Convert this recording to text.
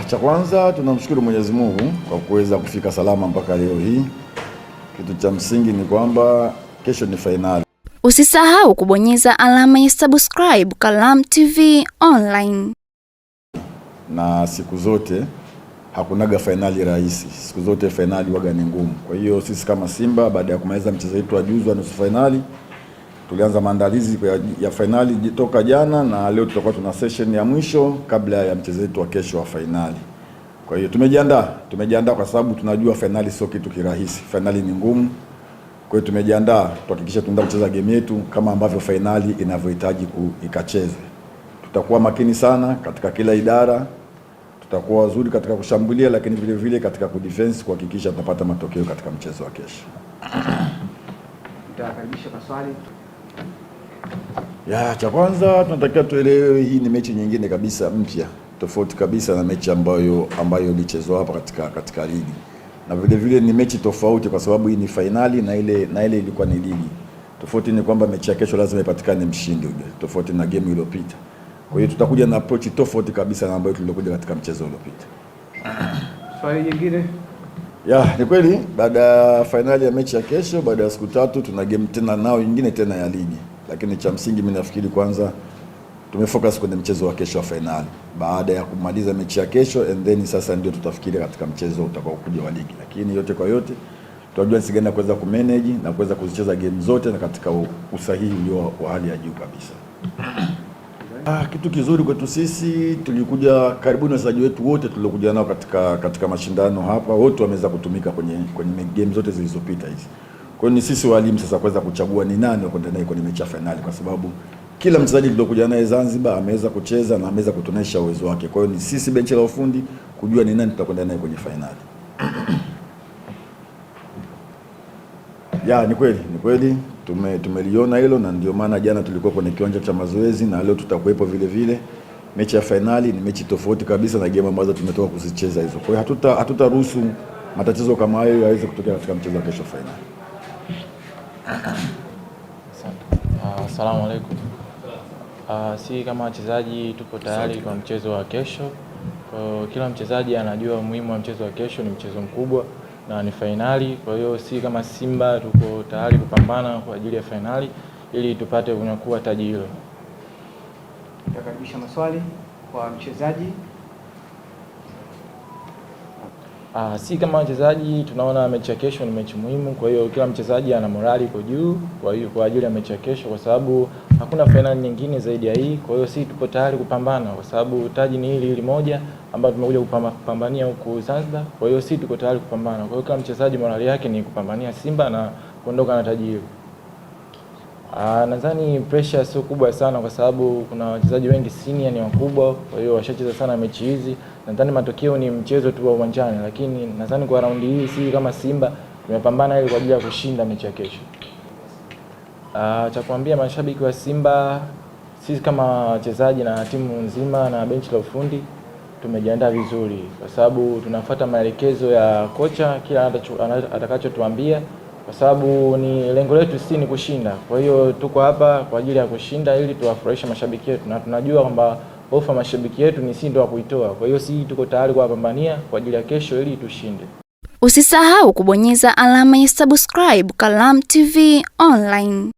Cha kwanza tunamshukuru Mwenyezi Mungu kwa kuweza kufika salama mpaka leo hii. Kitu cha msingi ni kwamba kesho ni fainali. Usisahau kubonyeza alama ya subscribe Kalamu TV Online. Na siku zote hakunaga fainali rahisi. Siku zote fainali waga ni ngumu. Kwa hiyo sisi kama Simba baada ya kumaliza mchezo wetu wa juzi wa nusu fainali, tulianza maandalizi ya fainali toka jana, na leo tutakuwa tuna session ya mwisho kabla ya mchezo wetu wa kesho wa fainali. Kwa hiyo tumejiandaa kwa sababu tunajua fainali sio kitu kirahisi. Fainali ni ngumu. Kwa hiyo tumejiandaa tuhakikisha tunaenda kucheza game yetu kama ambavyo fainali inavyohitaji ikacheze. Tutakuwa makini sana katika kila idara. Tutakuwa wazuri katika kushambulia, lakini vile vile katika kudefense kuhakikisha tutapata matokeo katika mchezo wa kesho. Nitakaribisha maswali. Cha kwanza tunatakiwa tuelewe hii ni mechi nyingine kabisa mpya, tofauti kabisa na mechi ambayo ilichezwa hapa katika ligi. Na vile vile ni mechi tofauti kwa sababu hii ni fainali na ile ilikuwa ni ligi. Tofauti ni kwamba mechi ya kesho lazima ipatikane mshindi tofauti na game iliyopita. Kwa hiyo tutakuja na approach tofauti kabisa na ambayo tulikuja katika mchezo uliopita. Swali jingine? Ni kweli baada ya fainali ya mechi ya kesho, baada ya siku 3 tuna game tena nyingine tena ya ligi. Lakini cha msingi mimi nafikiri kwanza tumefocus kwenye mchezo wa kesho wa fainali. Baada ya kumaliza mechi ya kesho and then sasa ndio tutafikiria katika mchezo utakaokuja wa ligi. Lakini yote kwa yote tunajua jinsi gani kuweza kumanage na kuweza kuzicheza game zote na katika usahihi ulio wa hali ya juu kabisa. Kitu kizuri kwetu sisi, tulikuja karibuni wachezaji wetu wote tuliokuja nao katika mashindano hapa wote wameweza kutumika kwenye game zote zilizopita hizi. Kwa hiyo ni sisi walimu sasa kuweza kuchagua ni nani wakwenda naye kwenye mechi ya finali, kwa sababu kila mchezaji tuliokuja naye Zanzibar ameweza kucheza na ameweza kutuonesha uwezo wake. Kwa hiyo ni sisi benchi la ufundi kujua ni nani tutakwenda naye kwenye finali. Ni kweli tumeliona hilo, na ndio maana jana tulikuwa kwenye kiwanja cha mazoezi na leo tutakuwepo vile vile. Mechi ya finali ni mechi tofauti kabisa na game ambazo tumetoka kuzicheza hizo. Kwa hiyo hatutaruhusu matatizo kama hayo yaweze kutokea katika mchezo wa kesho finali. Asalamu alaykum. Si kama wachezaji tupo tayari kwa mchezo wa kesho. Kwa kila mchezaji anajua umuhimu wa mchezo wa kesho, ni mchezo mkubwa na ni fainali. Kwa hiyo si kama Simba tuko tayari kupambana kwa ajili ya fainali ili tupate kunyakua taji hilo. Nitakaribisha maswali kwa mchezaji. Si kama wachezaji tunaona mechi ya kesho ni mechi muhimu, kwa hiyo kila mchezaji ana morali iko juu kwa ajili ya mechi ya kesho, kwa sababu hakuna fainali nyingine zaidi ya hii. Kwa hiyo si tupo tayari kupambana kwa sababu taji ni hili moja ambalo tumekuja kupambania huku Zanzibar. Kwa hiyo si tuko tayari kupambana. Kwa hiyo kila mchezaji morali yake ni kupambania Simba na kuondoka na taji hilo. Nadhani pressure sio kubwa sana kwa sababu kuna wachezaji wengi senior ni wakubwa, kwa hiyo washacheza sana mechi hizi. Nadhani matokeo ni mchezo tu wa uwanjani, lakini nadhani kwa raundi hii si kama Simba tumepambana ili kwa ajili ya kushinda mechi ya kesho. Cha kuambia mashabiki wa Simba, sisi kama wachezaji na timu nzima na benchi la ufundi tumejiandaa vizuri kwa sababu tunafuata maelekezo ya kocha kila atakachotuambia, kwa sababu ni lengo letu sisi ni kushinda. Kwa hiyo tuko hapa kwa ajili ya kushinda ili tuwafurahishe mashabiki wetu, na tunajua kwamba ofa mashabiki yetu ni sisi ndio wa kuitoa. Kwa hiyo sisi tuko tayari kuwapambania kwa ajili ya kesho ili tushinde. Usisahau kubonyeza alama ya subscribe Kalamu TV Online.